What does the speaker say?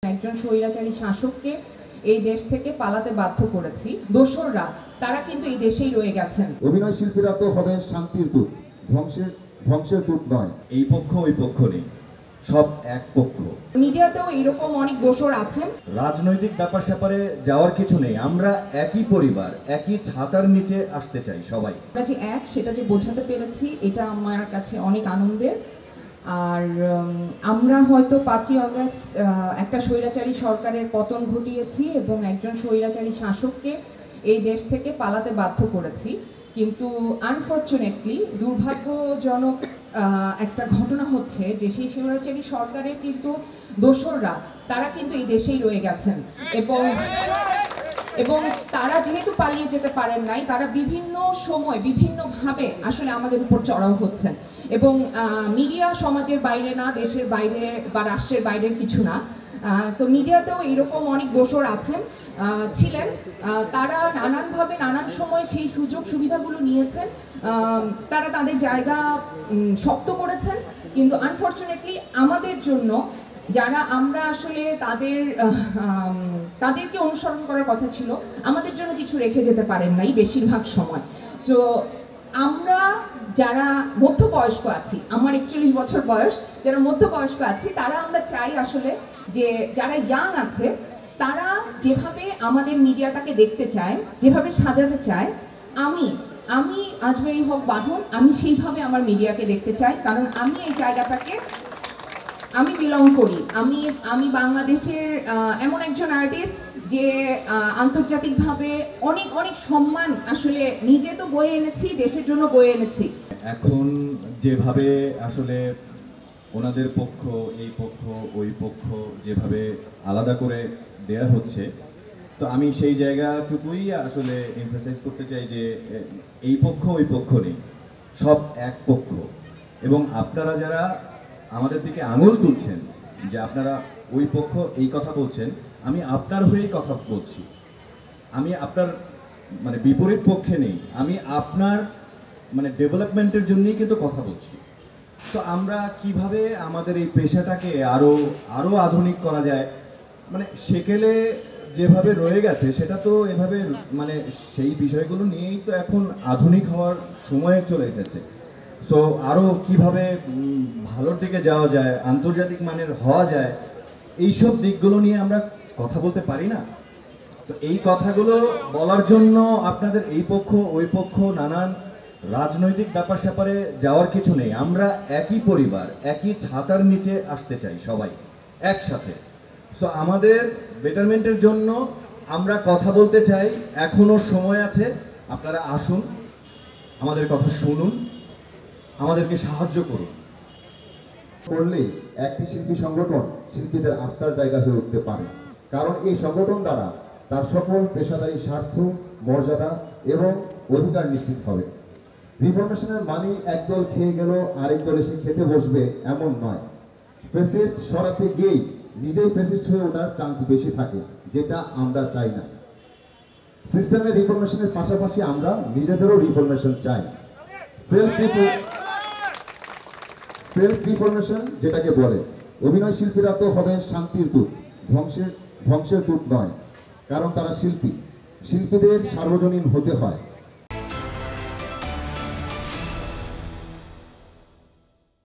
একজন স্বৈরাচারী শাসককে এই দেশ থেকে পালাতে বাধ্য করেছি। দোসররা তারা কিন্তু এই দেশেই রয়ে গেছেন। অভিনয় শিল্পীরা তো হবে শান্তির দূত, ধ্বংসের দূত নয়। এই পক্ষ ওই পক্ষ নেই, সব এক পক্ষ। মিডিয়াতেও এরকম অনেক দোসর আছেন। রাজনৈতিক ব্যাপার স্যাপারে যাওয়ার কিছু নেই, আমরা একই পরিবার, একই ছাতার নিচে আসতে চাই সবাই। আমরা যে এক সেটা যে বোঝাতে পেরেছি, এটা আমার কাছে অনেক আনন্দের। আর আমরা হয়তো 5ই আগস্ট একটা স্বৈরাচারী সরকারের পতন ঘটিয়েছি এবং একজন স্বৈরাচারী শাসককে এই দেশ থেকে পালাতে বাধ্য করেছি, কিন্তু আনফরচুনেটলি দুর্ভাগ্যজনক একটা ঘটনা হচ্ছে যে সেই স্বৈরাচারী সরকারের কিন্তু দোসররা তারা কিন্তু এই দেশেই রয়ে গেছেন এবং তারা যেহেতু পালিয়ে যেতে পারেন নাই, তারা বিভিন্ন সময় বিভিন্নভাবে আসলে আমাদের উপর চড়াও হচ্ছেন। এবং মিডিয়া সমাজের বাইরে না, দেশের বাইরে বা রাষ্ট্রের বাইরের কিছু না। সো মিডিয়াতেও এরকম অনেক দোসর আছেন, ছিলেন। তারা নানানভাবে নানান সময় সেই সুযোগ সুবিধাগুলো নিয়েছেন, তারা তাদের জায়গা শক্ত করেছেন, কিন্তু আনফরচুনেটলি আমাদের জন্য যারা আমরা আসলে তাদেরকে অনুসরণ করার কথা ছিল, আমাদের জন্য কিছু রেখে যেতে পারেন নাই বেশিরভাগ সময়। সো আমরা যারা মধ্যবয়স্ক আছি, আমার 41 বছর বয়স, যারা মধ্যবয়স্ক আছি তারা আমরা চাই আসলে যে যারা ইয়াং আছে তারা যেভাবে আমাদের মিডিয়াটাকে দেখতে চায়, যেভাবে সাজাতে চায়, আমি আজমেরী হক বাঁধন, আমি সেইভাবে আমার মিডিয়াকে দেখতে চাই। কারণ আমি এই জায়গাটাকে আমি বিলং করি। আমি বাংলাদেশের এমন একজন আর্টিস্ট যে আন্তর্জাতিকভাবে অনেক অনেক সম্মান আসলে নিজে তো বয়ে এনেছি, দেশের জন্য বয়ে এনেছি। এখন যেভাবে আসলে ওনাদের পক্ষ, এই পক্ষ, ওই পক্ষ যেভাবে আলাদা করে দেয়া হচ্ছে, তো আমি সেই জায়গাটুকুই আসলে এমফাসাইজ করতে চাই যে এই পক্ষ ওই পক্ষ নেই, সব এক পক্ষ। এবং আপনারা যারা আমাদের দিকে আঙুল তুলছেন যে আপনারা ওই পক্ষ এই কথা বলছেন, আমি আপনার হয়েই কথা বলছি। আমি আপনার বিপরীত পক্ষে নেই, আমি আপনার ডেভেলপমেন্টের জন্যই কিন্তু কথা বলছি। তো আমরা কিভাবে আমাদের এই পেশাটাকে আরো আধুনিক করা যায়, সেকেলে যেভাবে রয়ে গেছে সেটা তো এভাবে সেই বিষয়গুলো নিয়েই তো এখন আধুনিক হওয়ার সময় চলে এসেছে। সো আরও কীভাবে ভালোর দিকে যাওয়া যায়, আন্তর্জাতিক মানের হওয়া যায়, এইসব দিকগুলো নিয়ে আমরা কথা বলতে পারি না? তো এই কথাগুলো বলার জন্য আপনাদের এই পক্ষ ওই পক্ষ নানান রাজনৈতিক ব্যাপার স্যাপারে যাওয়ার কিছু নেই, আমরা একই পরিবার, একই ছাতার নিচে আসতে চাই সবাই একসাথে। সো আমাদের বেটারমেন্টের জন্য আমরা কথা বলতে চাই, এখনও সময় আছে। আপনারা আসুন, আমাদের কথা শুনুন, আমাদেরকে সাহায্য করুন। করলে একটি শিল্পী সংগঠন শিল্পীদের আস্থার জায়গা হয়ে উঠতে পারে, কারণ এই সংগঠন দ্বারা তার সকল পেশাদারী স্বার্থ, মর্যাদা এবং অধিকার নিশ্চিত হবে। রিফরমেশনের মানি একদল খেয়ে গেল আরেক দল এসে খেতে বসবে এমন নয়। ফেসিস্ট সরাতে গিয়েই নিজেই ফেসিস্ট হয়ে ওঠার চান্স বেশি থাকে, যেটা আমরা চাই না। সিস্টেমের রিফরমেশনের পাশাপাশি আমরা নিজেদেরও রিফরমেশন চাই। সেলফ রিফরমেশন যেটাকে বলে। অভিনয় শিল্পীরা তো হবে শান্তির দূত, ধ্বংসের দূত নয়। কারণ তারা শিল্পী, শিল্পীদের সার্বজনীন হতে হয়।